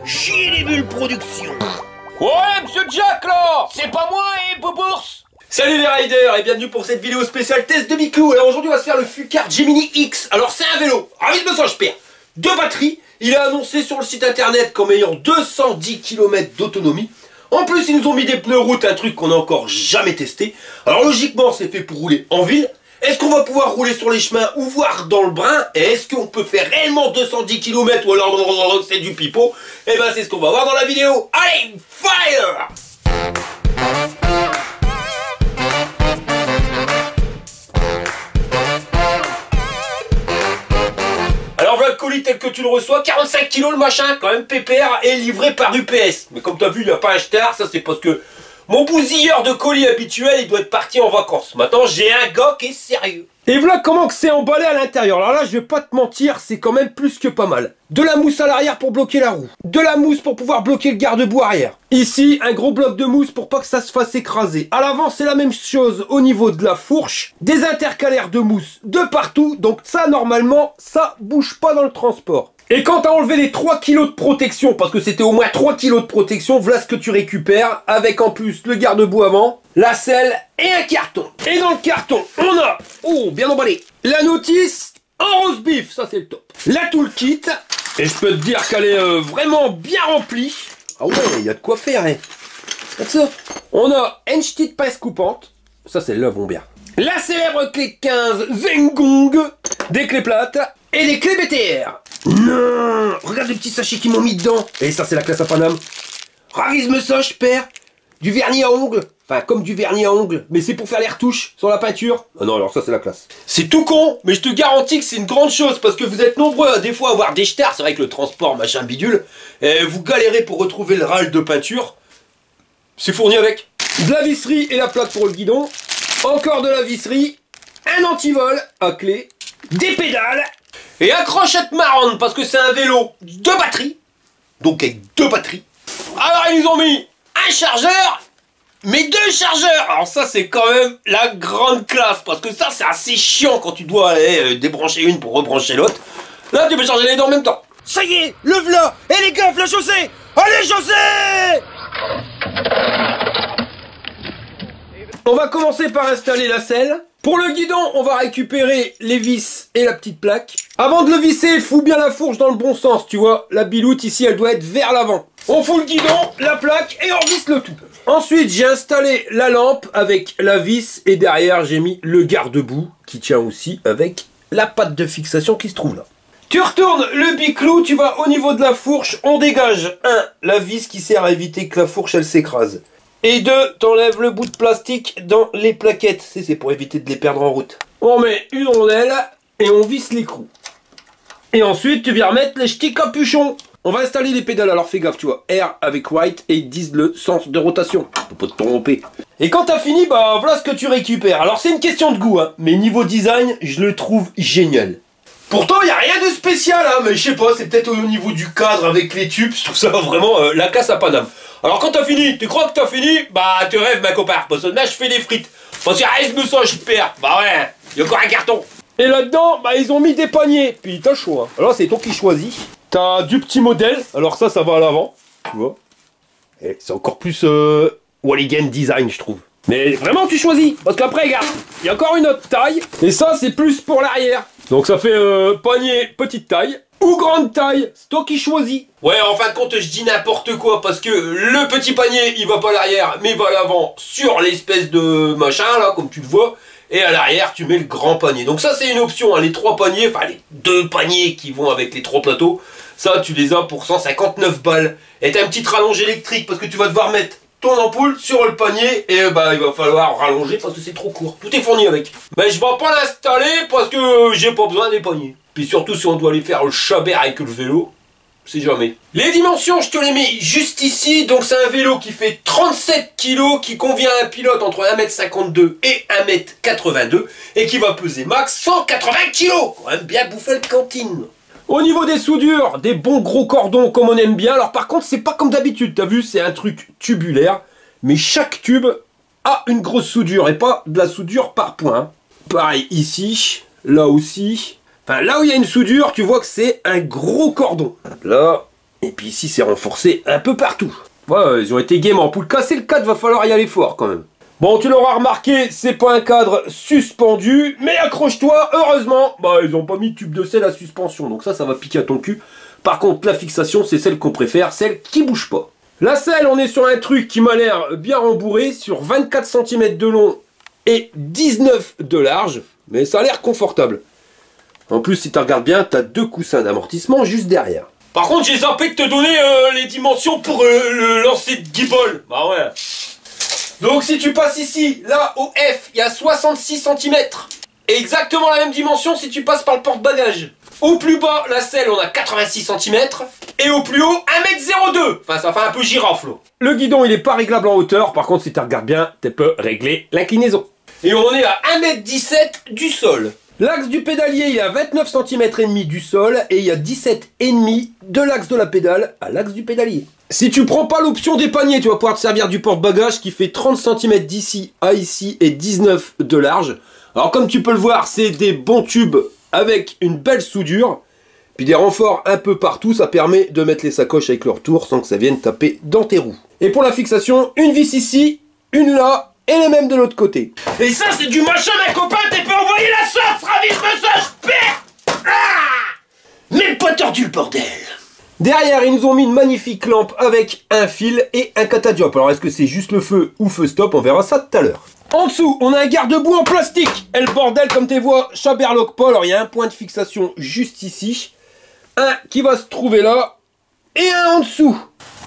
Chier les bulles production. Ouais, monsieur Jack, là. C'est pas moi, Bobours. Salut les riders et bienvenue pour cette vidéo spéciale test de Biclou. Alors aujourd'hui on va se faire le Fucart Gemini X. Alors c'est un vélo, ravisme sans je perds, 2 batteries. Il est annoncé sur le site internet comme ayant 210 km d'autonomie. En plus ils nous ont mis des pneus route, un truc qu'on n'a encore jamais testé. Alors logiquement c'est fait pour rouler en ville. Est-ce qu'on va pouvoir rouler sur les chemins ou voir dans le brin? Et est-ce qu'on peut faire réellement 210 km ou alors c'est du pipeau? Et ben c'est ce qu'on va voir dans la vidéo. Allez, fire! Alors voilà le colis tel que tu le reçois, 45 kg le machin, quand même pépère, et livré par UPS. Mais comme tu as vu, il n'y a pas un star, ça c'est parce que mon bousilleur de colis habituel, il doit être parti en vacances. Maintenant, j'ai un gars qui est sérieux. Et voilà comment que c'est emballé à l'intérieur. Alors là, je vais pas te mentir, c'est quand même plus que pas mal. De la mousse à l'arrière pour bloquer la roue. De la mousse pour pouvoir bloquer le garde-boue arrière. Ici, un gros bloc de mousse pour pas que ça se fasse écraser. À l'avant, c'est la même chose au niveau de la fourche. Des intercalaires de mousse de partout. Donc ça, normalement, ça bouge pas dans le transport. Et quand t'as enlevé les 3 kg de protection, parce que c'était au moins 3 kg de protection, voilà ce que tu récupères, avec en plus le garde-boue avant, la selle et un carton. Et dans le carton, on a, oh, bien emballé, la notice en rose beef, ça c'est le top. La toolkit, et je peux te dire qu'elle est vraiment bien remplie. Ah ouais, il y a de quoi faire, hein. Regarde ça. On a une petite pince coupante, ça c'est le bon bien. La célèbre clé 15 Zengong, des clés plates et des clés BTR. Non, regarde les petits sachets qu'ils m'ont mis dedans. Et ça c'est la classe à Paname. Ravisme ça, je perds. Du vernis à ongles. Enfin comme du vernis à ongles, mais c'est pour faire les retouches sur la peinture. Ah non, alors ça c'est la classe. C'est tout con, mais je te garantis que c'est une grande chose parce que vous êtes nombreux à des fois avoir des stars. C'est vrai que le transport machin bidule, et vous galérez pour retrouver le râle de peinture. C'est fourni avec de la visserie et la plaque pour le guidon. Encore de la visserie, un antivol à clé, des pédales et accrochette marron parce que c'est un vélo de batterie. Donc avec 2 batteries. Alors ils nous ont mis un chargeur, mais 2 chargeurs. Alors ça c'est quand même la grande classe parce que ça c'est assez chiant quand tu dois aller débrancher une pour rebrancher l'autre. Là tu peux charger les deux en même temps. Ça y est, le v'là. Et les gars, la chaussée. Allez, chaussée. On va commencer par installer la selle. Pour le guidon, on va récupérer les vis et la petite plaque. Avant de le visser, fous bien la fourche dans le bon sens, tu vois. La biloute ici, elle doit être vers l'avant. On fout le guidon, la plaque et on visse le tout. Ensuite, j'ai installé la lampe avec la vis et derrière, j'ai mis le garde-boue qui tient aussi avec la patte de fixation qui se trouve là. Tu retournes le biclou, tu vas au niveau de la fourche, on dégage la vis qui sert à éviter que la fourche elle s'écrase. Et 2, t'enlèves le bout de plastique dans les plaquettes. C'est pour éviter de les perdre en route. On met une rondelle et on visse l'écrou. Et ensuite, tu viens remettre les petits capuchons. On va installer les pédales. Alors fais gaffe, tu vois. R avec white et ils disent le sens de rotation. Faut pas te tromper. Et quand t'as fini, bah voilà ce que tu récupères. Alors c'est une question de goût, hein. Mais niveau design, je le trouve génial. Pourtant, il n'y a rien de spécial, hein, mais je sais pas, c'est peut-être au niveau du cadre avec les tubes, je trouve ça vraiment la classe à Paname. Alors quand t'as fini, tu crois que t'as fini? Bah tu rêves ma copain, parce que là je fais des frites. Parce que reste me ça, je perds. Bah ouais, il y a encore un carton. Et là-dedans, bah ils ont mis des paniers, puis t'as le choix. Alors c'est toi qui choisis. T'as du petit modèle, alors ça va à l'avant, tu vois. Et c'est encore plus Walligan design, je trouve. Mais vraiment tu choisis, parce qu'après regarde, il y a encore une autre taille, et ça c'est plus pour l'arrière. Donc ça fait panier petite taille ou grande taille, c'est toi qui choisis. Ouais, en fin de compte je dis n'importe quoi parce que le petit panier il va pas à l'arrière mais il va à l'avant sur l'espèce de machin là comme tu le vois. Et à l'arrière tu mets le grand panier. Donc ça c'est une option, hein. Les 3 paniers, enfin les 2 paniers qui vont avec les 3 plateaux. Ça tu les as pour 159 balles. Et t'as une petite rallonge électrique parce que tu vas devoir mettre ton ampoule sur le panier et bah il va falloir rallonger parce que c'est trop court. Tout est fourni avec. Mais je vais pas l'installer parce que j'ai pas besoin des paniers. Puis surtout si on doit aller faire le chabert avec le vélo, c'est jamais. Les dimensions, je te les mets juste ici. Donc c'est un vélo qui fait 37 kg, qui convient à un pilote entre 1m52 et 1m82 et qui va peser max 180 kg. Quand même bien bouffer le cantine. Au niveau des soudures, des bons gros cordons comme on aime bien. Alors par contre, c'est pas comme d'habitude, t'as vu, c'est un truc tubulaire. Mais chaque tube a une grosse soudure et pas de la soudure par point. Pareil ici, là aussi. Enfin, là où il y a une soudure, tu vois que c'est un gros cordon. Là Et puis ici, c'est renforcé un peu partout. Ouais, ils ont été gaiements. Pour le casser, le cadre, va falloir y aller fort quand même. Bon, tu l'auras remarqué, c'est pas un cadre suspendu, mais accroche-toi, heureusement, bah ils ont pas mis de tube de sel à suspension, donc ça va piquer à ton cul. Par contre, la fixation, c'est celle qu'on préfère, celle qui bouge pas. La selle, on est sur un truc qui m'a l'air bien rembourré, sur 24 cm de long et 19 de large, mais ça a l'air confortable. En plus, si tu regardes bien, tu as 2 coussins d'amortissement juste derrière. Par contre, j'ai zappé de te donner les dimensions pour le lancer de guibole. Bah ouais. Donc si tu passes ici, là au F, il y a 66 cm. Et exactement la même dimension si tu passes par le porte-bagages. Au plus bas, la selle, on a 86 cm. Et au plus haut, 1m02. Enfin, ça fait un peu girafle. Le guidon, il n'est pas réglable en hauteur. Par contre, si tu regardes bien, tu peux régler l'inclinaison. Et on est à 1m17 du sol. L'axe du pédalier, il est à 29 cm et demi du sol. Et il y a 17,5 de l'axe de la pédale à l'axe du pédalier. Si tu prends pas l'option des paniers, tu vas pouvoir te servir du porte-bagages qui fait 30 cm d'ici à ici et 19 de large. Alors comme tu peux le voir, c'est des bons tubes avec une belle soudure. Puis des renforts un peu partout, ça permet de mettre les sacoches avec leur tour sans que ça vienne taper dans tes roues. Et pour la fixation, une vis ici, une là et les mêmes de l'autre côté. Et ça, c'est du machin, ma copain, t'es pas envoyé la sauce, ravise-moi ça, je perds. Même pas tordu le bordel. Derrière, ils nous ont mis une magnifique lampe avec un fil et un catadiop. Alors, est-ce que c'est juste le feu ou feu stop? On verra ça tout à l'heure. En dessous, on a un garde-boue en plastique. Et le bordel, comme tu vois, Chaberloc pas. Alors, il y a un point de fixation juste ici. Un qui va se trouver là. Et un en dessous.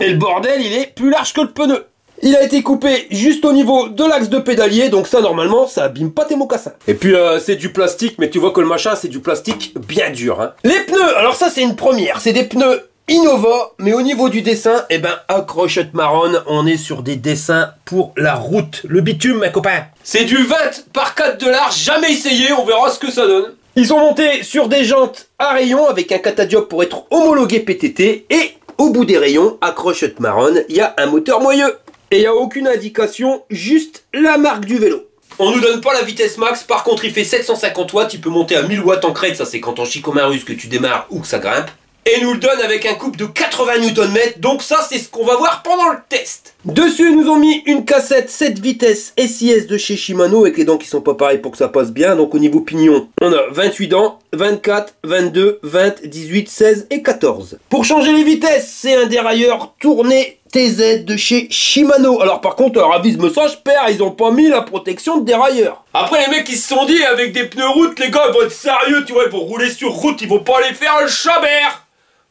Et le bordel, il est plus large que le pneu. Il a été coupé juste au niveau de l'axe de pédalier. Donc ça, normalement, ça abîme pas tes mocassins. Et puis, c'est du plastique. Mais tu vois que le machin, c'est du plastique bien dur. Hein. Les pneus, alors ça, c'est une première. C'est des pneus Innova, mais au niveau du dessin, eh ben, accrochette marronne, on est sur des dessins pour la route. Le bitume, mes copains. C'est du 20 par 4 de large, jamais essayé, on verra ce que ça donne. Ils sont montés sur des jantes à rayons avec un catadiop pour être homologué PTT, et au bout des rayons, accrochette marronne, il y a un moteur moyeux. Et il n'y a aucune indication, juste la marque du vélo. On nous donne pas la vitesse max, par contre il fait 750 watts, il peut monter à 1000 watts en crête, ça c'est quand en chie comme un russe que tu démarres ou que ça grimpe. Et nous le donne avec un couple de 80 Nm, donc ça c'est ce qu'on va voir pendant le test. Dessus ils nous ont mis une cassette 7 vitesses SIS de chez Shimano avec les dents qui sont pas pareilles pour que ça passe bien. Donc au niveau pignon, on a 28 dents, 24, 22, 20, 18, 16 et 14. Pour changer les vitesses, c'est un dérailleur tourné TZ de chez Shimano. Alors par contre, avise-moi ça, je perds, ils ont pas mis la protection de dérailleur. Après les mecs ils se sont dit avec des pneus route, les gars ils vont être sérieux, tu vois, ils vont rouler sur route, ils vont pas aller faire le chabert.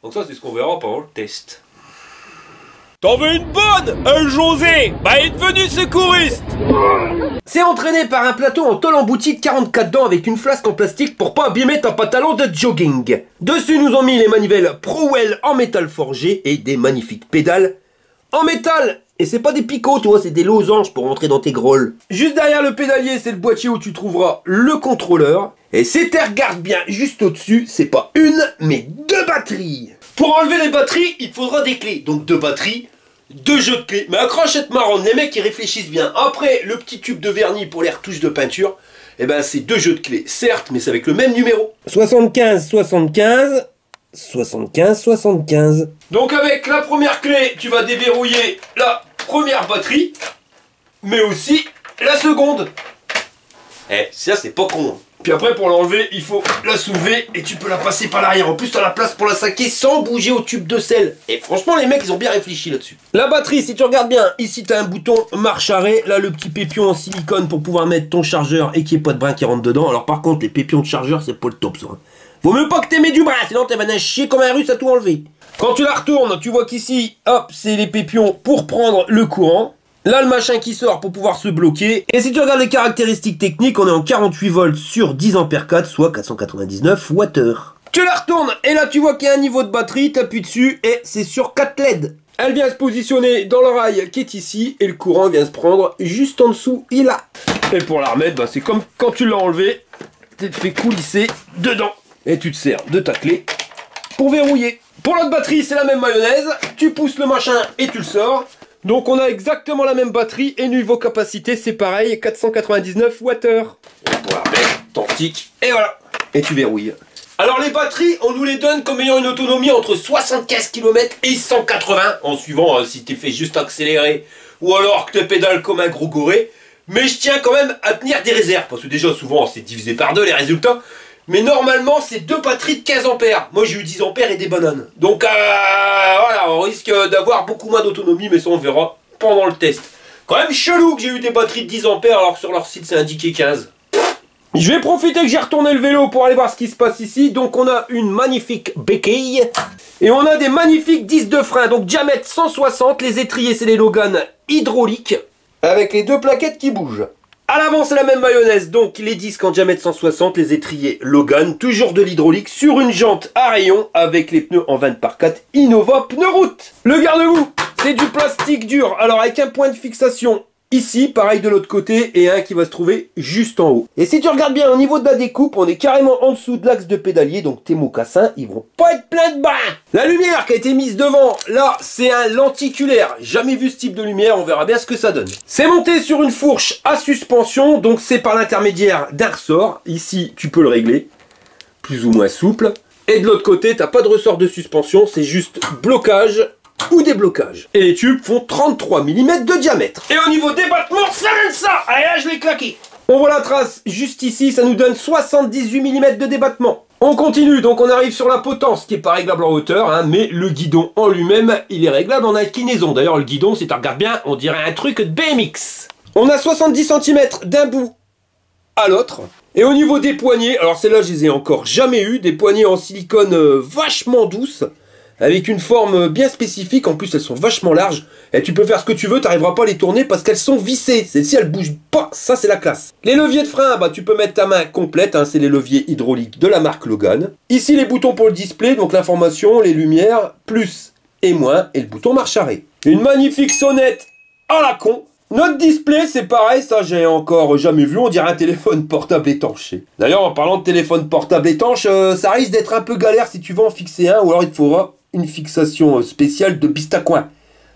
Donc ça c'est ce qu'on verra pendant le test. T'en veux une bonne? José, bah il est devenu secouriste. C'est entraîné par un plateau en tôle emboutie de 44 dents avec une flasque en plastique pour pas abîmer ton pantalon de jogging. Dessus nous ont mis les manivelles ProWell en métal forgé et des magnifiques pédales en métal. Et c'est pas des picots, tu vois, c'est des losanges pour rentrer dans tes grolles. Juste derrière le pédalier, c'est le boîtier où tu trouveras le contrôleur. Et si tu regardes bien juste au-dessus, c'est pas une, mais 2 batteries. Pour enlever les batteries, il te faudra des clés. Donc 2 batteries, 2 jeux de clés. Mais accrochette marronne, les mecs ils réfléchissent bien. Après, le petit tube de vernis pour les retouches de peinture, eh ben c'est 2 jeux de clés. Certes, mais c'est avec le même numéro. 75, 75... 75, 75. Donc avec la première clé, tu vas déverrouiller la première batterie, mais aussi la seconde. Eh, ça c'est pas con. Puis après pour l'enlever, il faut la soulever et tu peux la passer par l'arrière. En plus tu as la place pour la saquer sans bouger au tube de sel. Et franchement les mecs ils ont bien réfléchi là-dessus. La batterie, si tu regardes bien, ici tu as un bouton marche arrêt. Là le petit pépion en silicone pour pouvoir mettre ton chargeur et qu'il n'y ait pas de brin qui rentre dedans. Alors par contre les pépions de chargeur c'est pas le top ça. Faut même pas que t'aimes du brin, sinon t'es un chier comme un russe à tout enlever. Quand tu la retournes, tu vois qu'ici, hop, c'est les pépions pour prendre le courant. Là, le machin qui sort pour pouvoir se bloquer. Et si tu regardes les caractéristiques techniques, on est en 48 volts sur 10 ampères 4, soit 499 Wh. Tu la retournes, et là, tu vois qu'il y a un niveau de batterie, t'appuies dessus, et c'est sur 4 LED. Elle vient se positionner dans le rail qui est ici, et le courant vient se prendre juste en dessous, il a. Et pour la remettre, bah, c'est comme quand tu l'as enlevé, tu te fais coulisser dedans. Et tu te sers de ta clé pour verrouiller. Pour l'autre batterie, c'est la même mayonnaise. Tu pousses le machin et tu le sors. Donc on a exactement la même batterie et niveau capacité, c'est pareil, 499 Wh. Et pour la remettre, t'en tiques, et voilà. Et tu verrouilles. Alors les batteries, on nous les donne comme ayant une autonomie entre 75 km et 180, en suivant si t'es fait juste accélérer ou alors que tu pédales comme un gros goré. Mais je tiens quand même à tenir des réserves, parce que déjà souvent c'est divisé par 2 les résultats. Mais normalement c'est 2 batteries de 15 ampères. Moi j'ai eu 10 ampères et des bananes. Donc voilà, on risque d'avoir beaucoup moins d'autonomie, mais ça on verra pendant le test. Quand même chelou que j'ai eu des batteries de 10 ampères alors que sur leur site c'est indiqué 15. Je vais profiter que j'ai retourné le vélo pour aller voir ce qui se passe ici. Donc on a une magnifique béquille. Et on a des magnifiques disques de frein. Donc diamètre 160. Les étriers c'est les Logan hydrauliques. Avec les 2 plaquettes qui bougent. À l'avant c'est la même mayonnaise. Donc les disques en diamètre 160. Les étriers Logan. Toujours de l'hydraulique. Sur une jante à rayon. Avec les pneus en 20/4 Innova pneu route. Le garde-boue c'est du plastique dur. Alors avec un point de fixation ici, pareil de l'autre côté, et un qui va se trouver juste en haut. Et si tu regardes bien au niveau de la découpe, on est carrément en dessous de l'axe de pédalier, donc tes mocassins, ils vont pas être pleins de bain. La lumière qui a été mise devant, là, c'est un lenticulaire. Jamais vu ce type de lumière, on verra bien ce que ça donne. C'est monté sur une fourche à suspension, donc c'est par l'intermédiaire d'un ressort. Ici, tu peux le régler, plus ou moins souple. Et de l'autre côté, t'as pas de ressort de suspension, c'est juste blocage ou déblocage. Et les tubes font 33 mm de diamètre. Et au niveau des battements, ça donne ça. Allez là, je l'ai claqué. On voit la trace juste ici, ça nous donne 78 mm de débattement. On continue, donc on arrive sur la potence qui est pas réglable en hauteur, hein, mais le guidon en lui-même, il est réglable en inclinaison. D'ailleurs, le guidon, si tu regardes bien, on dirait un truc de BMX. On a 70 cm d'un bout à l'autre. Et au niveau des poignées, alors celles-là, je les ai encore jamais eu, des poignées en silicone vachement douces, avec une forme bien spécifique. En plus elles sont vachement larges et tu peux faire ce que tu veux, tu n'arriveras pas à les tourner parce qu'elles sont vissées. Celle-ci elle bouge pas, ça c'est la classe. Les leviers de frein, bah tu peux mettre ta main complète, hein, c'est les leviers hydrauliques de la marque Logan. Ici les boutons pour le display, donc l'information, les lumières, plus et moins, et le bouton marche arrêt. Une magnifique sonnette à la con. Notre display c'est pareil, ça j'ai encore jamais vu, on dirait un téléphone portable étanché. D'ailleurs en parlant de téléphone portable étanche, ça risque d'être un peu galère si tu veux en fixer un, ou alors il te faudra une fixation spéciale de Bistacoin.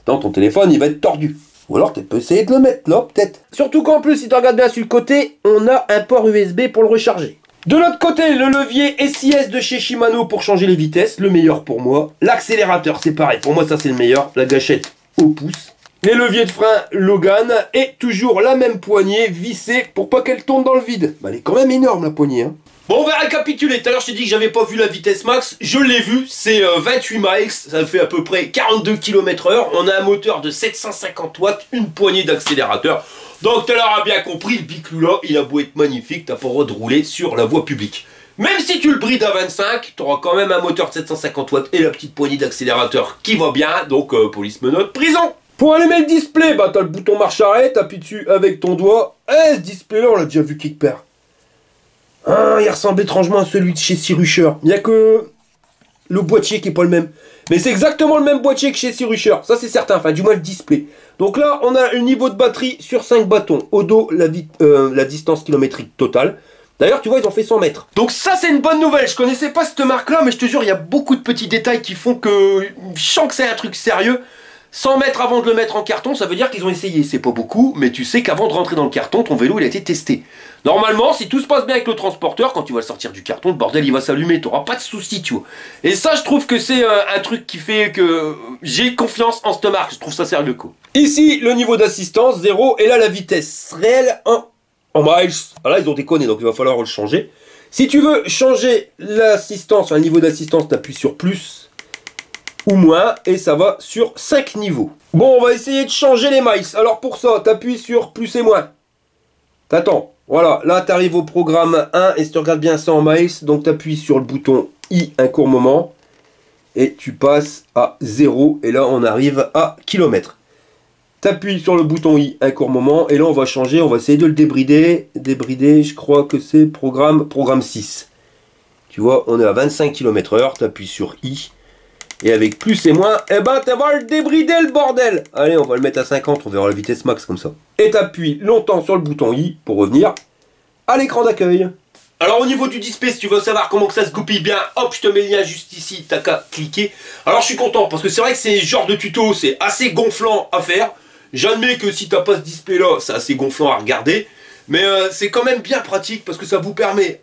Dans ton téléphone, il va être tordu. Ou alors tu peux essayer de le mettre là, peut-être. Surtout qu'en plus, si tu regardes bien sur le côté, on a un port USB pour le recharger. De l'autre côté, le levier SIS de chez Shimano pour changer les vitesses, le meilleur pour moi. L'accélérateur, c'est pareil, pour moi ça c'est le meilleur. La gâchette au pouce. Les leviers de frein Logan et toujours la même poignée vissée pour pas qu'elle tombe dans le vide. Bah, elle est quand même énorme la poignée, hein. Bon, on va récapituler. Tout à l'heure, je t'ai dit que j'avais pas vu la vitesse max. Je l'ai vu, c'est 28 miles. Ça fait à peu près 42 km/h. On a un moteur de 750 watts, une poignée d'accélérateur. Donc, tu l'auras bien compris, le Biclou là, il a beau être magnifique, t'as pas le droit de rouler sur la voie publique. Même si tu le brides à 25, tu auras quand même un moteur de 750 watts et la petite poignée d'accélérateur qui va bien. Donc, police menottes, prison. Pour allumer le display, bah, t'as le bouton marche arrêt, t'appuies dessus avec ton doigt. Eh, ce display là, on l'a déjà vu quelque part. Ah, il ressemble étrangement à celui de chez Sirucher. Il n'y a que le boîtier qui n'est pas le même. Mais c'est exactement le même boîtier que chez Sirucher. Ça c'est certain, enfin du moins le display. Donc là, on a le niveau de batterie sur 5 bâtons. Au dos, la distance kilométrique totale. D'ailleurs, tu vois, ils ont fait 100 mètres. Donc ça, c'est une bonne nouvelle. Je connaissais pas cette marque-là, mais je te jure, il y a beaucoup de petits détails qui font que je sens que c'est un truc sérieux. 100 mètres avant de le mettre en carton, ça veut dire qu'ils ont essayé. C'est pas beaucoup, mais tu sais qu'avant de rentrer dans le carton, ton vélo il a été testé. Normalement, si tout se passe bien avec le transporteur, quand tu vas le sortir du carton, le bordel il va s'allumer, tu n'auras pas de soucis, tu vois. Et ça, je trouve que c'est un truc qui fait que j'ai confiance en cette marque. Je trouve ça sérieux, quoi. Ici, le niveau d'assistance, 0, et là la vitesse réelle en miles. Là, ils ont déconné, donc il va falloir le changer. Si tu veux changer l'assistance, le niveau d'assistance, tu appuies sur plus ou moins, et ça va sur 5 niveaux. Bon, on va essayer de changer les miles. Alors pour ça, tu appuies sur plus et moins. T'attends. Voilà, là tu arrives au programme 1, et si tu regardes bien ça en miles, donc tu appuies sur le bouton I un court moment, et tu passes à 0, et là on arrive à kilomètres. Tu appuies sur le bouton I un court moment, et là on va changer, on va essayer de le débrider. Débrider, je crois que c'est programme 6. Tu vois, on est à 25 km/h, tu appuies sur I. Et avec plus et moins, eh ben, tu vas le débrider le bordel. Allez, on va le mettre à 50, on verra la vitesse max comme ça. Et tu appuies longtemps sur le bouton I pour revenir à l'écran d'accueil. Alors au niveau du display, si tu veux savoir comment que ça se goupille bien, hop, je te mets le lien juste ici, t'as qu'à cliquer. Alors je suis content, parce que c'est vrai que c'est genre de tuto, c'est assez gonflant à faire. J'admets que si t'as pas ce display là, c'est assez gonflant à regarder. Mais c'est quand même bien pratique, parce que ça vous permet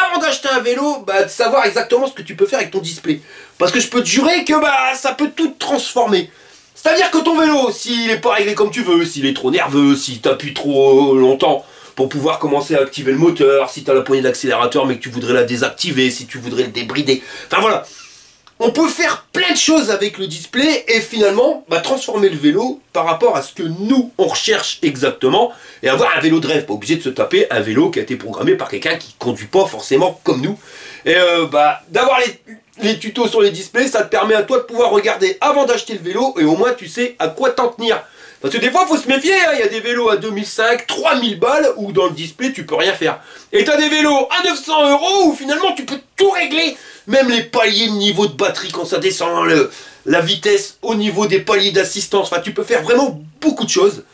avant d'acheter un vélo, de savoir exactement ce que tu peux faire avec ton display. Parce que je peux te jurer que ça peut tout transformer. C'est-à-dire que ton vélo, s'il n'est pas réglé comme tu veux, s'il est trop nerveux, si tu appuies trop longtemps pour pouvoir commencer à activer le moteur, si tu as la poignée d'accélérateur mais que tu voudrais la désactiver, si tu voudrais le débrider, enfin voilà. On peut faire plein de choses avec le display et finalement transformer le vélo par rapport à ce que nous on recherche exactement et avoir un vélo de rêve, pas obligé de se taper un vélo qui a été programmé par quelqu'un qui ne conduit pas forcément comme nous. Et d'avoir les tutos sur les displays, ça te permet à toi de pouvoir regarder avant d'acheter le vélo et au moins tu sais à quoi t'en tenir. Parce que des fois, il faut se méfier, il y a des vélos à 2005, 3000 balles, où dans le display, tu peux rien faire. Et tu as des vélos à 900 € où finalement, tu peux tout régler. Même les paliers de niveau de batterie, quand ça descend, la vitesse au niveau des paliers d'assistance. Enfin, tu peux faire vraiment beaucoup de choses.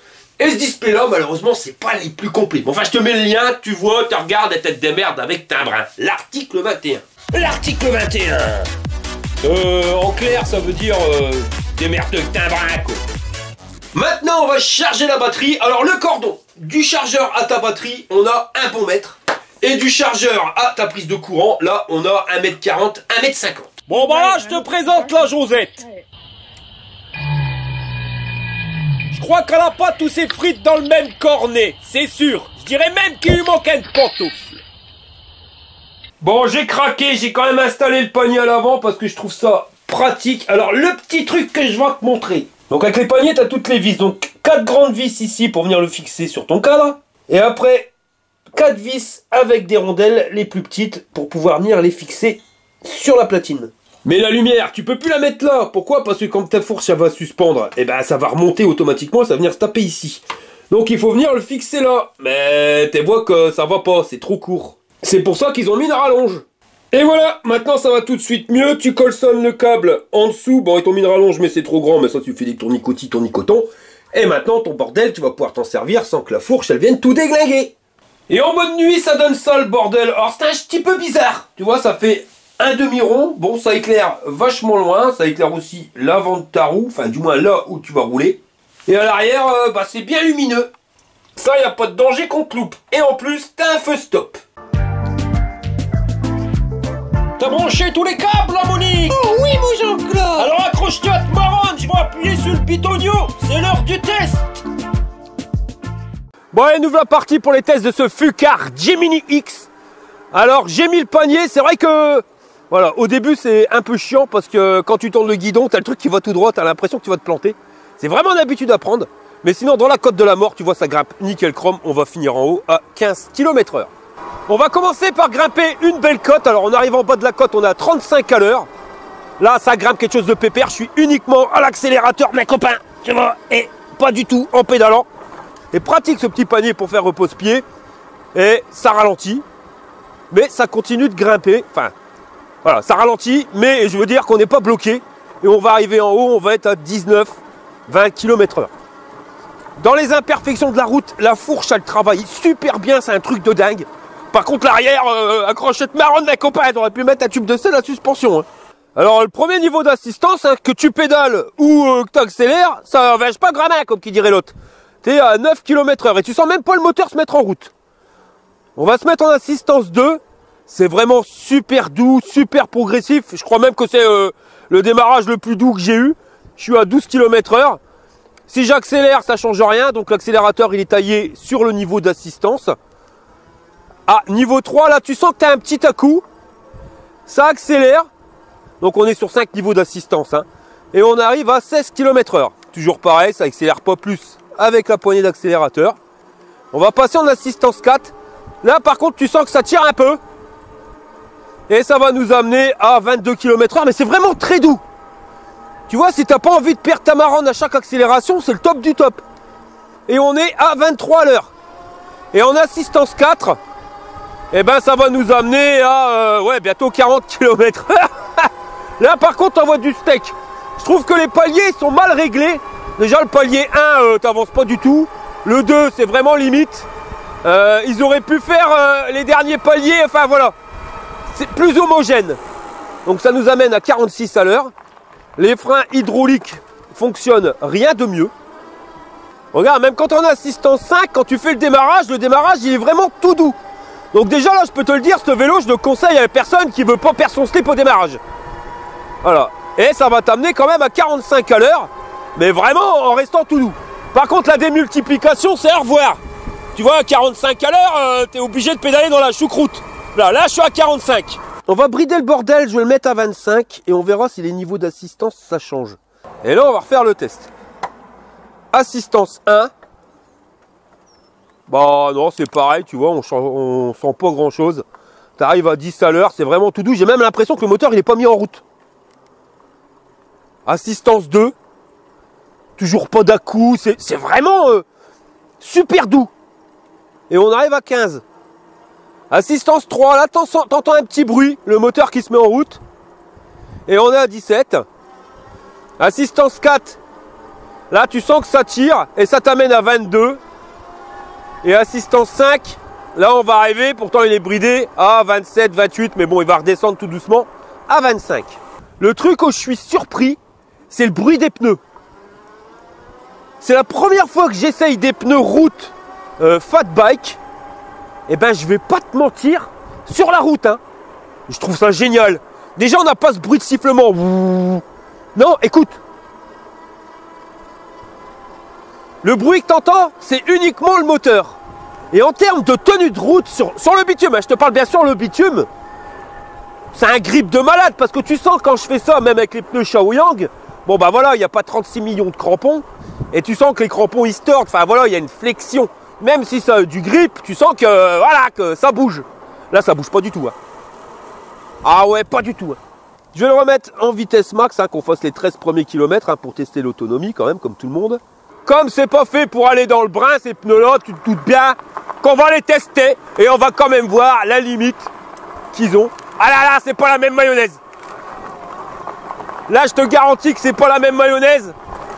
Et ce display-là, malheureusement, c'est pas les plus complets. Bon, enfin, je te mets le lien, tu vois, tu regardes et tu te démerdes avec Timbrin. L'article 21. L'article 21. En clair, ça veut dire démerde avec Timbrin, quoi. Maintenant, on va charger la batterie. Alors, le cordon du chargeur à ta batterie, on a 1 bon mètre. Et du chargeur à ta prise de courant, là, on a 1m40, 1m50. Bon, là, je te présente la Josette. Je crois qu'elle a pas tous ses frites dans le même cornet, c'est sûr. Je dirais même qu'il lui manque une pantoufle. Bon, j'ai craqué, j'ai quand même installé le panier à l'avant parce que je trouve ça pratique. Alors, le petit truc que je vais te montrer. Donc avec les paniers, tu as toutes les vis. Donc 4 grandes vis ici pour venir le fixer sur ton cadre. Et après, 4 vis avec des rondelles les plus petites pour pouvoir venir les fixer sur la platine. Mais la lumière, tu peux plus la mettre là. Pourquoi? Parce que quand ta fourche elle va suspendre, et ça va remonter automatiquement, ça va venir se taper ici. Donc il faut venir le fixer là. Mais tu vois que ça va pas, c'est trop court. C'est pour ça qu'ils ont mis une rallonge. Et voilà, maintenant ça va tout de suite mieux, tu colsonnes le câble en dessous, bon ils t'ont mis une rallonge mais c'est trop grand, mais ça tu fais des tournicotis, tournicotons. Et maintenant ton bordel, tu vas pouvoir t'en servir sans que la fourche elle vienne tout déglinguer. Et en mode nuit ça donne ça le bordel, alors c'est un petit peu bizarre, tu vois ça fait un demi-rond, bon ça éclaire vachement loin, ça éclaire aussi l'avant de ta roue, enfin du moins là où tu vas rouler. Et à l'arrière, c'est bien lumineux, ça y a pas de danger qu'on te loupe. Et en plus t'as un feu stop. T'as branché tous les câbles là, Monique? Oh oui, mon Jean-Claude. Alors accroche-toi à te marronne, je vais appuyer sur le pitonio, c'est l'heure du test. Bon allez, nous voilà partis pour les tests de ce Fucar Gemini X. Alors j'ai mis le panier, c'est vrai que voilà, au début c'est un peu chiant parce que quand tu tournes le guidon, t'as le truc qui va tout droit, t'as l'impression que tu vas te planter. C'est vraiment une habitude à prendre, mais sinon dans la côte de la mort, tu vois ça grimpe nickel chrome, on va finir en haut à 15 km/h. On va commencer par grimper une belle côte. Alors on arrive en bas de la côte, on est à 35 à l'heure. Là ça grimpe quelque chose de pépère. Je suis uniquement à l'accélérateur, mes copains, tu vois, et pas du tout en pédalant. Et pratique ce petit panier pour faire repose-pied. Et ça ralentit, mais ça continue de grimper. Enfin, voilà, ça ralentit, mais je veux dire qu'on n'est pas bloqué. Et on va arriver en haut, on va être à 19, 20 km/h. Dans les imperfections de la route, la fourche elle travaille super bien, c'est un truc de dingue. Par contre l'arrière, accrochette marronne mes copains, t'aurais pu mettre un tube de sel à suspension. Hein. Alors le premier niveau d'assistance, que tu pédales ou que tu accélères, ça n'engage pas grand-main comme qui dirait l'autre. T'es à 9 km/h et tu sens même pas le moteur se mettre en route. On va se mettre en assistance 2. C'est vraiment super doux, super progressif. Je crois même que c'est le démarrage le plus doux que j'ai eu. Je suis à 12 km/h. Si j'accélère, ça change rien. Donc l'accélérateur, il est taillé sur le niveau d'assistance. Ah, niveau 3, là, tu sens que tu as un petit à-coup. Ça accélère. Donc, on est sur 5 niveaux d'assistance. Hein. Et on arrive à 16 km/h. Toujours pareil, ça accélère pas plus avec la poignée d'accélérateur. On va passer en assistance 4. Là, par contre, tu sens que ça tire un peu. Et ça va nous amener à 22 km/h. Mais c'est vraiment très doux. Tu vois, si tu n'as pas envie de perdre ta marronne à chaque accélération, c'est le top du top. Et on est à 23 à l'heure. Et en assistance 4... eh ça va nous amener à bientôt 40 km/h. Là par contre on voit du steak. Je trouve que les paliers sont mal réglés. Déjà le palier 1 t'avances pas du tout. Le 2 c'est vraiment limite. Ils auraient pu faire les derniers paliers. Enfin voilà. C'est plus homogène. Donc ça nous amène à 46 à l'heure. Les freins hydrauliques fonctionnent rien de mieux. Regarde, même quand on a assistance 5, quand tu fais le démarrage il est vraiment tout doux. Donc déjà là, je peux te le dire, ce vélo, je le conseille à la personne qui veut pas perdre son slip au démarrage. Voilà. Et ça va t'amener quand même à 45 à l'heure, mais vraiment en restant tout doux. Par contre, la démultiplication, c'est à revoir. Tu vois, à 45 à l'heure, t'es obligé de pédaler dans la choucroute. Là, je suis à 45. On va brider le bordel, je vais le mettre à 25 et on verra si les niveaux d'assistance, ça change. Et là, on va refaire le test. Assistance 1. Bah non, c'est pareil, tu vois, on sent pas grand chose. T'arrives à 10 à l'heure, c'est vraiment tout doux. J'ai même l'impression que le moteur, il est pas mis en route. Assistance 2. Toujours pas d'à-coup, c'est vraiment super doux. Et on arrive à 15. Assistance 3, là t'entends un petit bruit, le moteur qui se met en route. Et on est à 17. Assistance 4, là tu sens que ça tire et ça t'amène à 22. Et assistance 5, là on va arriver, pourtant il est bridé à 27, 28, mais bon il va redescendre tout doucement à 25. Le truc où je suis surpris, c'est le bruit des pneus. C'est la première fois que j'essaye des pneus route fat bike. Et ben je vais pas te mentir, sur la route, hein, je trouve ça génial. Déjà on n'a pas ce bruit de sifflement. Non, écoute. Le bruit que t'entends, c'est uniquement le moteur. Et en termes de tenue de route sur le bitume, hein, je te parle bien sûr le bitume, c'est un grip de malade parce que tu sens quand je fais ça, même avec les pneus Shaoyang, bon bah voilà, il n'y a pas 36 millions de crampons. Et tu sens que les crampons ils se tordent, enfin voilà, il y a une flexion. Même si ça a du grip, tu sens que voilà, que ça bouge. Là, ça bouge pas du tout. Hein. Ah ouais, pas du tout. Hein. Je vais le remettre en vitesse max, hein, qu'on fasse les 13 premiers kilomètres, hein, pour tester l'autonomie quand même, comme tout le monde. Comme c'est pas fait pour aller dans le brin, ces pneus-là, tu te doutes bien qu'on va les tester et on va quand même voir la limite qu'ils ont. Ah là là, c'est pas la même mayonnaise. Là, je te garantis que c'est pas la même mayonnaise.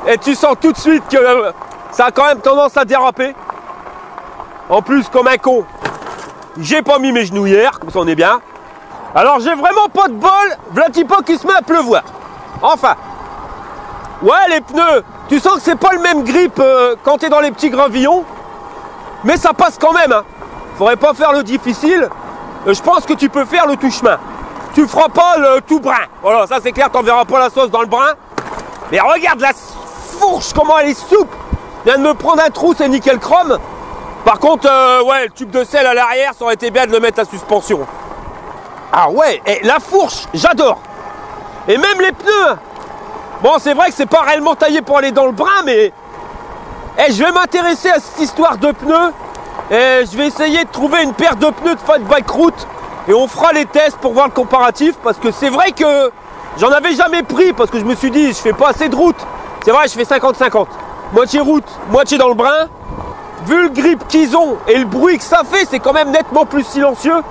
Et tu sens tout de suite que ça a quand même tendance à déraper. En plus, comme un con, j'ai pas mis mes genoux hier, comme ça on est bien. Alors j'ai vraiment pas de bol, v'là petit peu qu'il se met à pleuvoir. Enfin, ouais les pneus, tu sens que c'est pas le même grip quand t'es dans les petits gravillons. Mais ça passe quand même, hein. Faudrait pas faire le difficile. Je pense que tu peux faire le tout chemin. Tu feras pas le tout brin. Voilà, ça c'est clair, t'en verras pas la sauce dans le brin. Mais regarde la fourche, comment elle est souple. Vient de me prendre un trou, c'est nickel chrome. Par contre, ouais, le tube de sel à l'arrière, ça aurait été bien de le mettre à suspension. Ah ouais, et la fourche, j'adore. Et même les pneus. Bon, c'est vrai que c'est pas réellement taillé pour aller dans le brin, mais je vais m'intéresser à cette histoire de pneus. Et je vais essayer de trouver une paire de pneus de fat bike route. Et on fera les tests pour voir le comparatif. Parce que c'est vrai que j'en avais jamais pris. Parce que je me suis dit, je fais pas assez de route. C'est vrai, je fais 50-50. Moitié route, moitié dans le brin. Vu le grip qu'ils ont et le bruit que ça fait, c'est quand même nettement plus silencieux.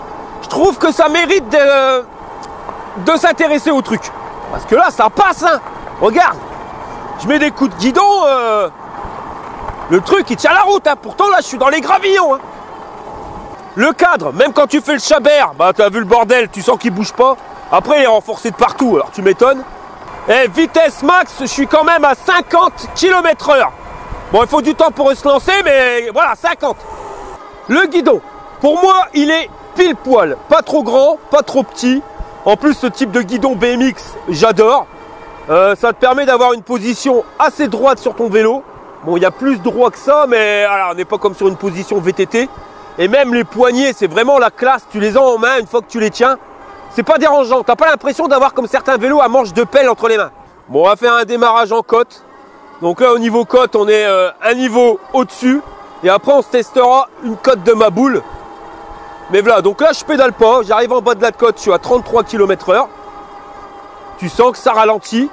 Je trouve que ça mérite de s'intéresser au truc. Parce que là, ça passe, hein. Regarde, je mets des coups de guidon. Le truc, il tient la route, hein. Pourtant, là, je suis dans les gravillons. Hein. Le cadre, même quand tu fais le chabert, bah, t'as vu le bordel, tu sens qu'il bouge pas. Après, il est renforcé de partout, alors tu m'étonnes. Et vitesse max, je suis quand même à 50 km/h. Bon, il faut du temps pour se lancer, mais voilà, 50. Le guidon, pour moi, il est pile poil. Pas trop grand, pas trop petit. En plus, ce type de guidon BMX, j'adore. Ça te permet d'avoir une position assez droite sur ton vélo. Bon, il y a plus droit que ça, mais alors, on n'est pas comme sur une position VTT. Et même les poignets, c'est vraiment la classe. Tu les as en main une fois que tu les tiens. C'est pas dérangeant. T'as pas l'impression d'avoir comme certains vélos à manche de pelle entre les mains. Bon, on va faire un démarrage en côte. Donc là, au niveau côte, on est un niveau au-dessus. Et après, on se testera une côte de ma boule. Mais voilà, donc là, je pédale pas. J'arrive en bas de la côte, je suis à 33 km/h. Tu sens que ça ralentit.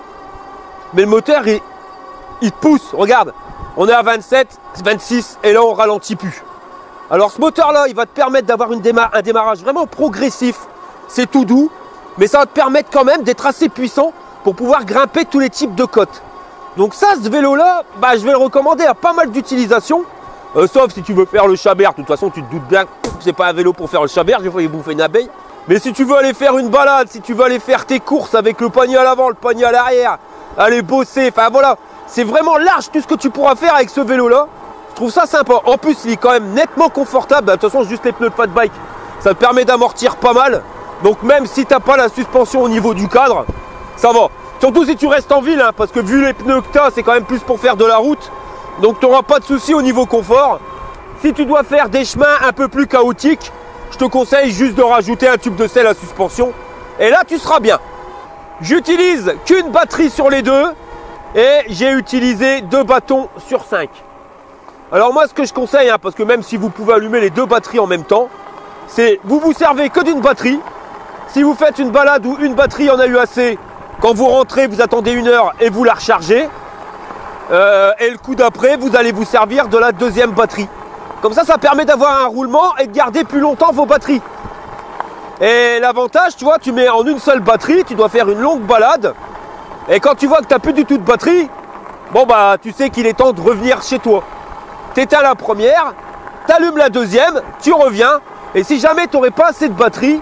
Mais le moteur, il te pousse. Regarde, on est à 27, 26. Et là, on ralentit plus. Alors, ce moteur-là, il va te permettre d'avoir un démarrage vraiment progressif. C'est tout doux. Mais ça va te permettre quand même d'être assez puissant pour pouvoir grimper tous les types de côtes. Donc ça, ce vélo-là, bah, je vais le recommander à pas mal d'utilisations. Sauf si tu veux faire le chabert. De toute façon, tu te doutes bien que c'est pas un vélo pour faire le chabert. J'ai failli bouffer une abeille. Mais si tu veux aller faire une balade, si tu veux aller faire tes courses avec le poignet à l'avant, le poignet à l'arrière, aller bosser, enfin voilà. C'est vraiment large tout ce que tu pourras faire avec ce vélo-là. Je trouve ça sympa. En plus, il est quand même nettement confortable. De toute façon, juste les pneus de fat bike, Ça te permet d'amortir pas mal. Donc même si t'as pas la suspension au niveau du cadre, ça va. Surtout si tu restes en ville, hein, parce que vu les pneus que t'as, c'est quand même plus pour faire de la route. Donc tu n'auras pas de soucis au niveau confort. Si tu dois faire des chemins un peu plus chaotiques, je te conseille juste de rajouter un tube de sel à suspension. Et là, tu seras bien. J'utilise qu'une batterie sur les deux. Et j'ai utilisé 2 bâtons sur 5. Alors moi, ce que je conseille, hein, parce que même si vous pouvez allumer les 2 batteries en même temps, c'est vous vous servez que d'une batterie. Si vous faites une balade où une batterie en a eu assez, quand vous rentrez, vous attendez 1 heure et vous la rechargez. Et le coup d'après, vous allez vous servir de la 2e batterie. Comme ça permet d'avoir un roulement et de garder plus longtemps vos batteries. Et l'avantage, tu vois, tu mets en une seule batterie, tu dois faire une longue balade. Et quand tu vois que tu n'as plus du tout de batterie, bon bah tu sais qu'il est temps de revenir chez toi. Tu éteins la première, tu allumes la 2e, tu reviens. Et si jamais tu n'aurais pas assez de batterie,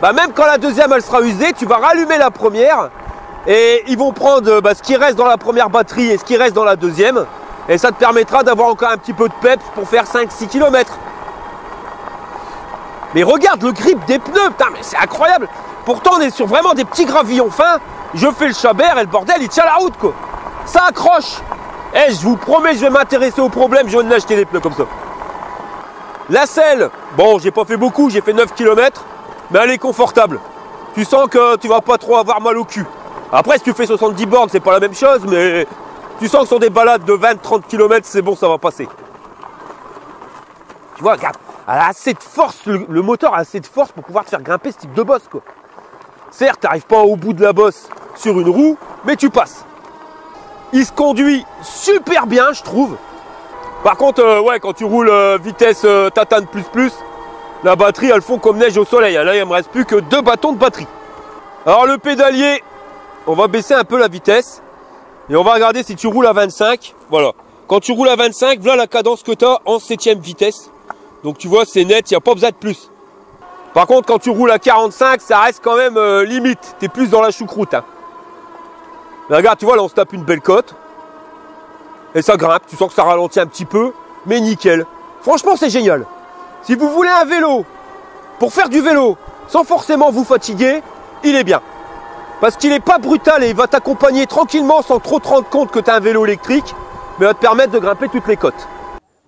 bah même quand la 2e elle sera usée, tu vas rallumer la première. Et ils vont prendre ce qui reste dans la première batterie et ce qui reste dans la 2e. Et ça te permettra d'avoir encore un petit peu de peps pour faire 5-6 km. Mais regarde le grip des pneus, putain, mais c'est incroyable. Pourtant on est sur vraiment des petits gravillons fins. Je fais le chabert et le bordel il tient la route quoi. Ça accroche. Eh, je vous promets, je vais m'intéresser au problème, je viens d'acheter des pneus comme ça. La selle, bon j'ai pas fait beaucoup, j'ai fait 9 km. Mais elle est confortable. Tu sens que tu vas pas trop avoir mal au cul. Après si tu fais 70 bornes c'est pas la même chose, mais tu sens que sur des balades de 20-30 km c'est bon, ça va passer. Tu vois, regarde, elle a assez de force, le moteur a assez de force pour pouvoir te faire grimper ce type de bosse quoi. Certes, tu n'arrives pas au bout de la bosse sur une roue, mais tu passes. Il se conduit super bien, je trouve. Par contre, ouais, quand tu roules vitesse tatane plus, la batterie, elle fond comme neige au soleil. Là, il ne me reste plus que 2 bâtons de batterie. Alors, le pédalier, on va baisser un peu la vitesse. Et on va regarder si tu roules à 25. Voilà. Quand tu roules à 25, voilà la cadence que tu as en 7e vitesse. Donc, tu vois, c'est net, il n'y a pas besoin de plus. Par contre, quand tu roules à 45, ça reste quand même limite. Tu es plus dans la choucroute. Hein. Mais regarde, tu vois, là, on se tape une belle cote. Et ça grimpe. Tu sens que ça ralentit un petit peu. Mais nickel. Franchement, c'est génial. Si vous voulez un vélo, pour faire du vélo, sans forcément vous fatiguer, il est bien. Parce qu'il n'est pas brutal et il va t'accompagner tranquillement sans trop te rendre compte que tu as un vélo électrique. Mais il va te permettre de grimper toutes les côtes.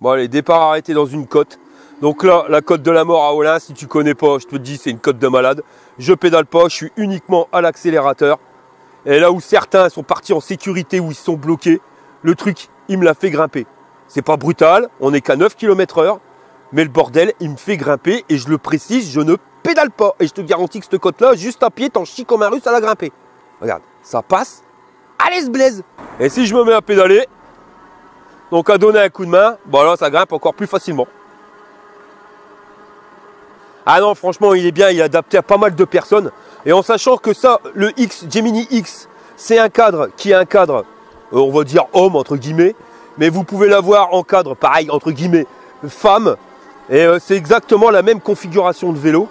Bon, allez, départ arrêté dans une côte. Donc là, la côte de la mort à Olin, si tu connais pas, je te dis, c'est une côte de malade. Je pédale pas, je suis uniquement à l'accélérateur. Et là où certains sont partis en sécurité, où ils sont bloqués, le truc, il me l'a fait grimper. C'est pas brutal, on n'est qu'à 9 km/h, mais le bordel, il me fait grimper. Et je le précise, je ne pédale pas. Et je te garantis que cette côte-là, juste à pied, t'en chies comme un russe à la grimper. Regarde, ça passe, allez, se blaise. Et si je me mets à pédaler, donc à donner un coup de main, bon là, ça grimpe encore plus facilement. Ah non, franchement, il est bien, il est adapté à pas mal de personnes. Et en sachant que ça, le Gemini X, c'est un cadre qui est un cadre, on va dire homme, entre guillemets. Mais vous pouvez l'avoir en cadre, pareil, entre guillemets, femme. Et c'est exactement la même configuration de vélo.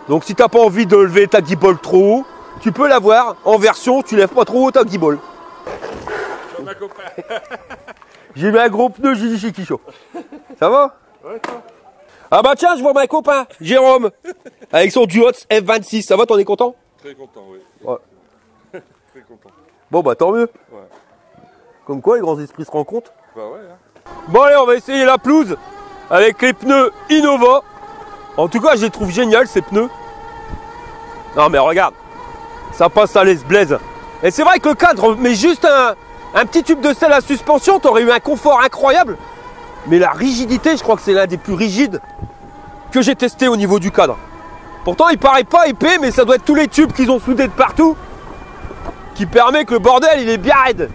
Donc si tu n'as pas envie de lever ta guibole trop haut, tu peux l'avoir en version, tu lèves pas trop haut ta guibole. J'ai mis un gros pneu, j'ai dit chez Kicho. Ça va? Ouais, toi. Ah bah tiens, je vois mon copain, Jérôme, avec son Duotz F26. Ça va, t'en es content? Très content, oui. Ouais. Très content. Bon bah tant mieux. Ouais. Comme quoi, les grands esprits se rencontrent. Bah ouais. Hein. Bon allez, on va essayer la pelouse avec les pneus Innova. En tout cas, je les trouve géniales, ces pneus. Non mais regarde, ça passe à l'aise-blaise. Et c'est vrai que le cadre, mais juste un petit tube de sel à suspension, t'aurais eu un confort incroyable. Mais la rigidité, je crois que c'est l'un des plus rigides que j'ai testé au niveau du cadre. Pourtant, il paraît pas épais, mais ça doit être tous les tubes qu'ils ont soudés de partout qui permet que le bordel, il est bien raide.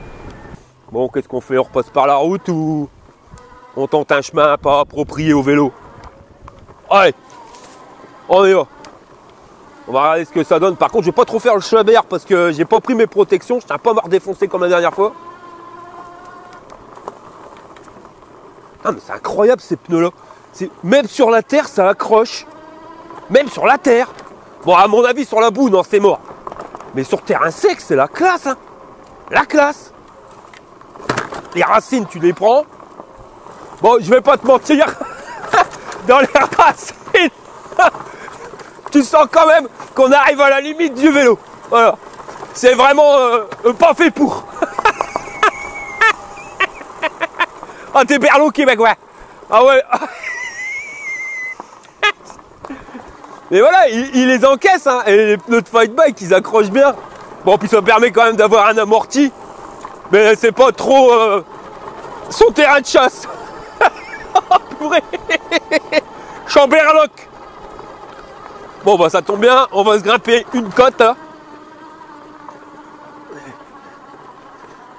Bon, qu'est-ce qu'on fait? On repasse par la route ou on tente un chemin pas approprié au vélo? Allez, on y va. On va regarder ce que ça donne. Par contre, je vais pas trop faire le chabert parce que j'ai pas pris mes protections. Je tiens pas à me redéfoncer comme la dernière fois. Ah mais c'est incroyable ces pneus là. Même sur la terre ça accroche. Même sur la terre. Bon à mon avis sur la boue non c'est mort. Mais sur terrain sec c'est la classe hein. La classe. Les racines tu les prends. Bon je vais pas te mentir. Dans les racines tu sens quand même qu'on arrive à la limite du vélo. Voilà. C'est vraiment pas fait pour. Ah, t'es berloqué, mec, ouais. Ah ouais. Mais voilà, il les encaisse, hein. Et les pneus de fight bike, ils accrochent bien. Bon, puis ça permet quand même d'avoir un amorti. Mais c'est pas trop son terrain de chasse. Oh, purée. Chamberlock. Bon, bah ça tombe bien, on va se grimper une côte. Hein.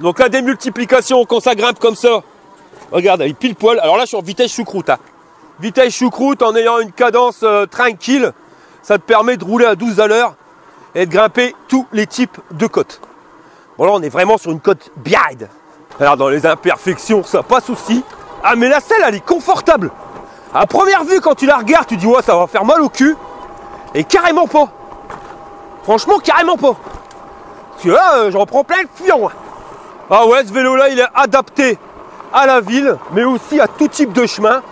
Donc la démultiplication, quand ça grimpe comme ça, regarde, il pile poil. Alors là, je suis en vitesse choucroute. Hein. Vitesse choucroute en ayant une cadence tranquille, ça te permet de rouler à 12 à l'heure et de grimper tous les types de côtes. Bon là, on est vraiment sur une côte biade. Alors dans les imperfections, ça passe aussi. Ah mais la selle, elle est confortable. À première vue, quand tu la regardes, tu dis ouais, ça va faire mal au cul. Et carrément pas. Franchement, carrément pas. Parce que là, j'en prends plein le fion. Ah ouais, ce vélo-là, il est adapté à la ville, mais aussi à tout type de chemin.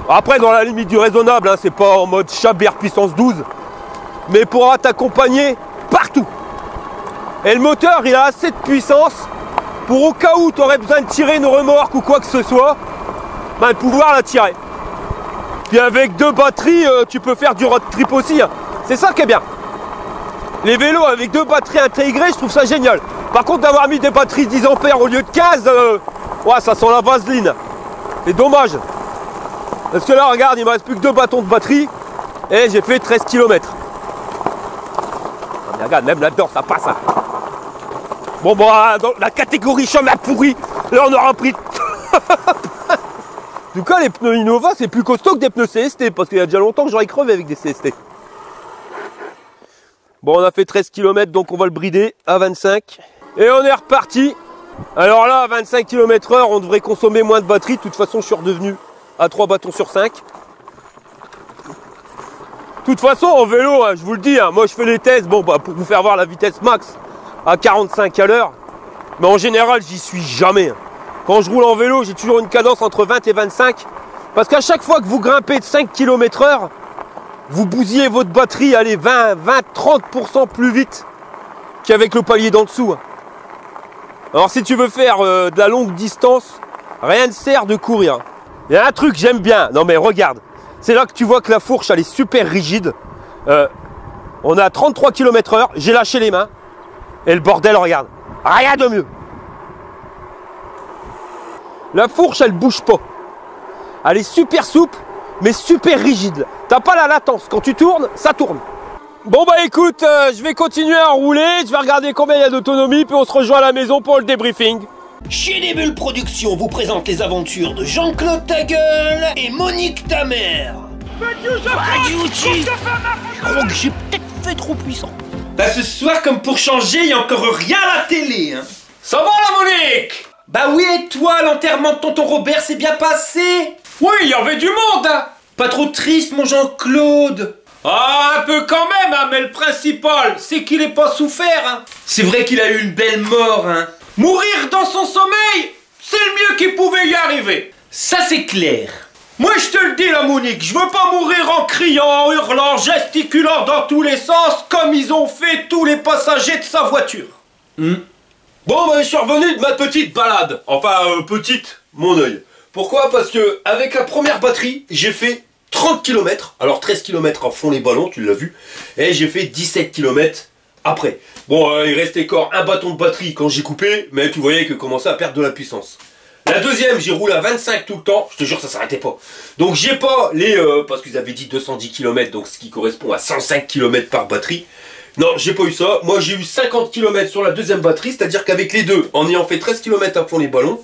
Après, dans la limite du raisonnable, hein, c'est pas en mode Chabert puissance 12, mais pourra t'accompagner partout. Et le moteur, il a assez de puissance pour au cas où tu aurais besoin de tirer une remorque ou quoi que ce soit, ben, pouvoir la tirer. Puis avec 2 batteries, tu peux faire du road trip aussi. Hein. C'est ça qui est bien. Les vélos avec 2 batteries intégrées, je trouve ça génial. Par contre, d'avoir mis des batteries 10 ampères au lieu de 15, ouais, ça sent la vaseline. C'est dommage. Parce que là, regarde, il me reste plus que 2 bâtons de batterie et j'ai fait 13 km. Ah, regarde, même là-dedans, ça passe. Hein. Bon, bah, dans la catégorie chemin pourri, là, on aura pris... En tout cas, les pneus Innova, c'est plus costaud que des pneus CST, parce qu'il y a déjà longtemps que j'aurais crevé avec des CST. Bon, on a fait 13 km, donc on va le brider à 25. Et on est reparti. Alors là, à 25 km/h, on devrait consommer moins de batterie. De toute façon, je suis redevenu à 3 bâtons sur 5. De toute façon, en vélo, hein, je vous le dis, hein, moi je fais les tests bon, bah, pour vous faire voir la vitesse max à 45 à l'heure. Mais en général, j'y suis jamais. Hein. Quand je roule en vélo, j'ai toujours une cadence entre 20 et 25. Parce qu'à chaque fois que vous grimpez de 5 km/h, vous bousillez votre batterie, allez, 20-30% plus vite qu'avec le palier d'en dessous. Alors si tu veux faire de la longue distance, rien ne sert de courir. Il y a un truc que j'aime bien. Non mais regarde, c'est là que tu vois que la fourche, elle est super rigide. On est à 33 km/h, j'ai lâché les mains. Et le bordel, regarde, rien de mieux. La fourche, elle bouge pas. Elle est super souple, mais super rigide. T'as pas la latence. Quand tu tournes, ça tourne. Bon bah écoute, je vais continuer à rouler. Je vais regarder combien il y a d'autonomie, puis on se rejoint à la maison pour le débriefing. Chez des Bulles Productions vous présente les aventures de Jean-Claude Tagueule et Monique Tamer. Je crois que j'ai peut-être fait trop puissant. Bah ce soir, comme pour changer, il y a encore rien à la télé, hein. Ça va la Monique? Bah oui, et toi, l'enterrement de tonton Robert s'est bien passé? Oui, il y avait du monde, hein. Pas trop triste, mon Jean-Claude? Ah, un peu quand même, hein, mais le principal, c'est qu'il ait pas souffert, hein. C'est vrai qu'il a eu une belle mort, hein. Mourir dans son sommeil, c'est le mieux qui pouvait y arriver. Ça, c'est clair. Moi, je te le dis, la Monique, je veux pas mourir en criant, en hurlant, gesticulant dans tous les sens, comme ils ont fait tous les passagers de sa voiture. Bon, bah, je suis revenu de ma petite balade. Enfin, petite, mon œil. Pourquoi? Parce que avec la première batterie, j'ai fait 30 km. Alors 13 km à fond les ballons, tu l'as vu. Et j'ai fait 17 km après. Bon, il restait encore un bâton de batterie quand j'ai coupé, mais tu voyais que commençait à perdre de la puissance. La deuxième, j'ai roulé à 25 tout le temps. Je te jure, ça s'arrêtait pas. Donc j'ai pas les... parce qu'ils avaient dit 210 km, donc ce qui correspond à 105 km par batterie. Non, j'ai pas eu ça. Moi, j'ai eu 50 km sur la deuxième batterie, c'est-à-dire qu'avec les deux, en ayant fait 13 km à fond les ballons,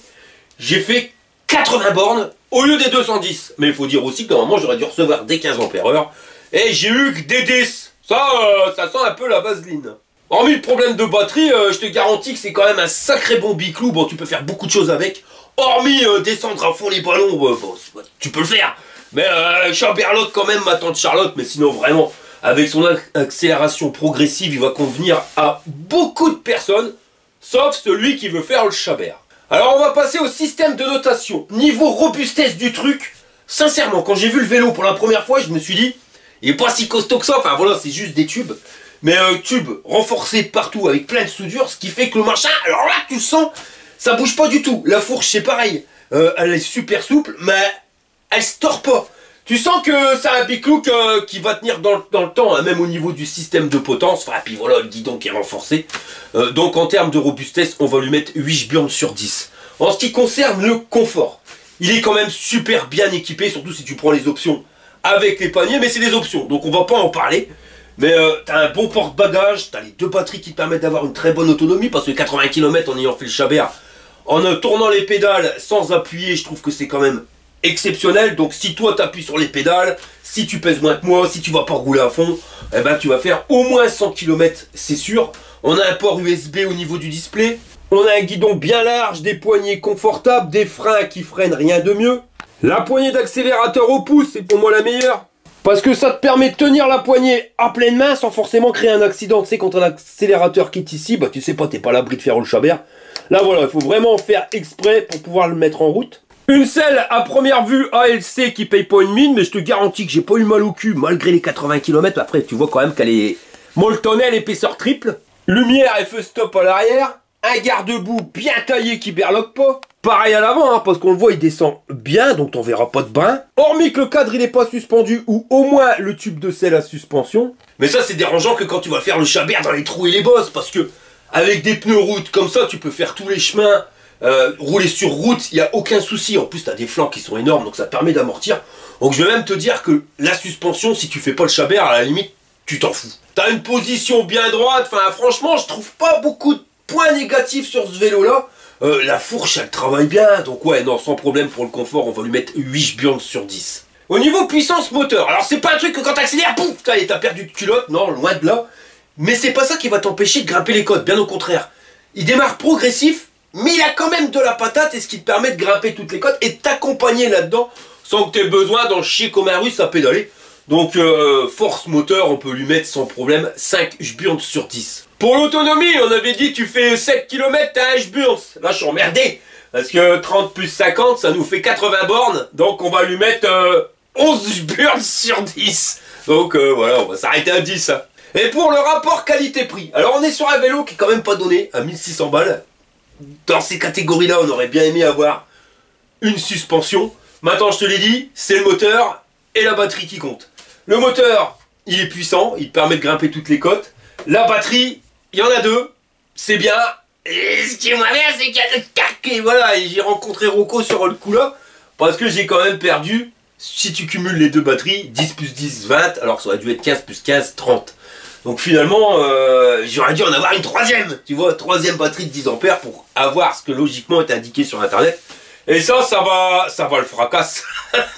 j'ai fait 80 bornes au lieu des 210. Mais il faut dire aussi que normalement, j'aurais dû recevoir des 15 ampères-heure. Et j'ai eu que des 10. Ça, ça sent un peu la vaseline. Hormis le problème de batterie, je te garantis que c'est quand même un sacré bon biclou. Bon, tu peux faire beaucoup de choses avec. Hormis descendre à fond les ballons, bon, tu peux le faire. Mais Chamberlock quand même, ma tante Charlotte. Mais sinon, vraiment... Avec son accélération progressive, il va convenir à beaucoup de personnes, sauf celui qui veut faire le Chabert. Alors on va passer au système de notation. Niveau robustesse du truc, sincèrement, quand j'ai vu le vélo pour la première fois, je me suis dit, Il est pas si costaud que ça, enfin voilà, c'est juste des tubes. Mais tubes renforcés partout avec plein de soudure, ce qui fait que le machin, alors là tu le sens, ça bouge pas du tout. La fourche c'est pareil, elle est super souple, mais elle se tord pas. Tu sens que c'est un big look qui va tenir dans le temps, hein, même au niveau du système de potence. Enfin, puis voilà, le guidon qui est renforcé. Donc en termes de robustesse, on va lui mettre 8 burnes sur 10. En ce qui concerne le confort, il est quand même super bien équipé, surtout si tu prends les options avec les paniers, mais c'est des options, donc on va pas en parler. Mais t'as un bon porte-bagages, t'as les deux batteries qui te permettent d'avoir une très bonne autonomie, parce que 80 km en ayant fait le Chabert, en tournant les pédales sans appuyer, je trouve que c'est quand même exceptionnel. Donc si toi t'appuies sur les pédales, si tu pèses moins que moi, si tu vas pas rouler à fond, eh ben tu vas faire au moins 100 km, c'est sûr. On a un port USB au niveau du display, on a un guidon bien large, des poignées confortables, des freins qui freinent, rien de mieux. La poignée d'accélérateur au pouce, c'est pour moi la meilleure. Parce que ça te permet de tenir la poignée à pleine main sans forcément créer un accident. Tu sais, quand un accélérateur quitte ici, bah tu sais pas, t'es pas à l'abri de faire le Chabert. Là voilà, il faut vraiment faire exprès pour pouvoir le mettre en route. Une selle à première vue ALC qui paye pas une mine, mais je te garantis que j'ai pas eu mal au cul malgré les 80 km. Après, tu vois quand même qu'elle est molletonnée, épaisseur triple. Lumière et feu stop à l'arrière. Un garde-boue bien taillé qui berloque pas. Pareil à l'avant, hein, parce qu'on le voit, il descend bien, donc t'en verras pas de brin. Hormis que le cadre, il est pas suspendu, ou au moins le tube de selle à suspension. Mais ça, c'est dérangeant que quand tu vas faire le Chabert dans les trous et les bosses, parce que avec des pneus route comme ça, tu peux faire tous les chemins, rouler sur route, il n'y a aucun souci. En plus, tu as des flancs qui sont énormes, donc ça te permet d'amortir. Donc je vais même te dire que la suspension, si tu fais pas le Chabert, à la limite, tu t'en fous. Tu as une position bien droite, enfin franchement, je trouve pas beaucoup de points négatifs sur ce vélo-là. La fourche, elle travaille bien, donc ouais, non, sans problème pour le confort, on va lui mettre 8 burnes sur 10. Au niveau puissance moteur, alors c'est pas un truc que quand t'accélères, pouf, t'as perdu de culotte, non, loin de là. Mais c'est pas ça qui va t'empêcher de grimper les côtes, bien au contraire. Il démarre progressif, mais il a quand même de la patate, et ce qui te permet de grimper toutes les côtes et t'accompagner là-dedans, sans que t'aies besoin d'en chier comme un russe à pédaler. Donc force moteur, on peut lui mettre sans problème 5 burnes sur 10. Pour l'autonomie, on avait dit tu fais 7 km, t'as 1 burnes. Là, je suis emmerdé. Parce que 30 plus 50, ça nous fait 80 bornes. Donc, on va lui mettre 11 burnes sur 10. Donc, voilà, on va s'arrêter à 10. Hein. Et pour le rapport qualité-prix. Alors, on est sur un vélo qui est quand même pas donné à 1600 balles. Dans ces catégories-là, on aurait bien aimé avoir une suspension. Maintenant, je te l'ai dit, c'est le moteur et la batterie qui compte. Le moteur, il est puissant, il permet de grimper toutes les côtes. La batterie, il y en a deux, c'est bien. Et ce qui est moins bien, c'est qu'il y a le cac. Et voilà, et j'ai rencontré Rocco sur le coup là, parce que j'ai quand même perdu, si tu cumules les deux batteries, 10 plus 10, 20, alors ça aurait dû être 15 plus 15, 30. Donc finalement, j'aurais dû en avoir une troisième, tu vois, troisième batterie de 10 ampères pour avoir ce que logiquement est indiqué sur internet. Et ça va le fracasse.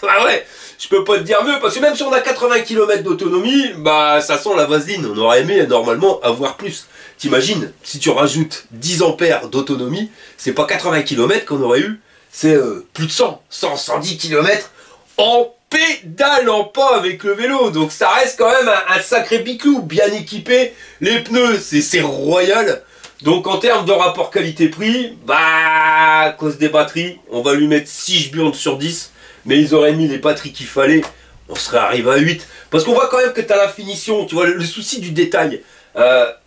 Bah ouais, je peux pas te dire mieux, parce que même si on a 80 km d'autonomie, bah ça sent la vaseline, on aurait aimé normalement avoir plus. T'imagines, si tu rajoutes 10 ampères d'autonomie, c'est pas 80 km qu'on aurait eu, c'est plus de 110 km en pédalant pas avec le vélo. Donc ça reste quand même un sacré biclou, bien équipé, les pneus c'est royal. Donc en termes de rapport qualité-prix, bah à cause des batteries, on va lui mettre 6 burnes sur 10, mais ils auraient mis les batteries qu'il fallait, on serait arrivé à 8. Parce qu'on voit quand même que tu as la finition, tu vois, le souci du détail.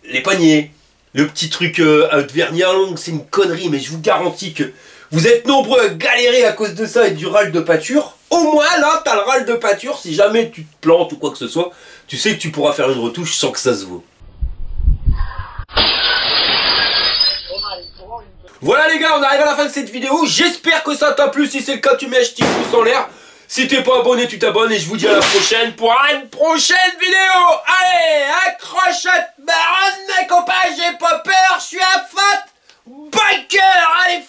Les paniers, le petit truc de vernis à l'ongle, c'est une connerie, mais je vous garantis que vous êtes nombreux à galérer à cause de ça et du râle de pâture. Au moins là, tu as le râle de pâture, si jamais tu te plantes ou quoi que ce soit, tu sais que tu pourras faire une retouche sans que ça se voit. Voilà les gars, on arrive à la fin de cette vidéo, j'espère que ça t'a plu, si c'est le cas tu mets un petit pouce en l'air. Si t'es pas abonné, tu t'abonnes et je vous dis à la prochaine pour une prochaine vidéo. Allez, accroche-toi, baronne mes copains, j'ai pas peur, je suis un fat biker, allez.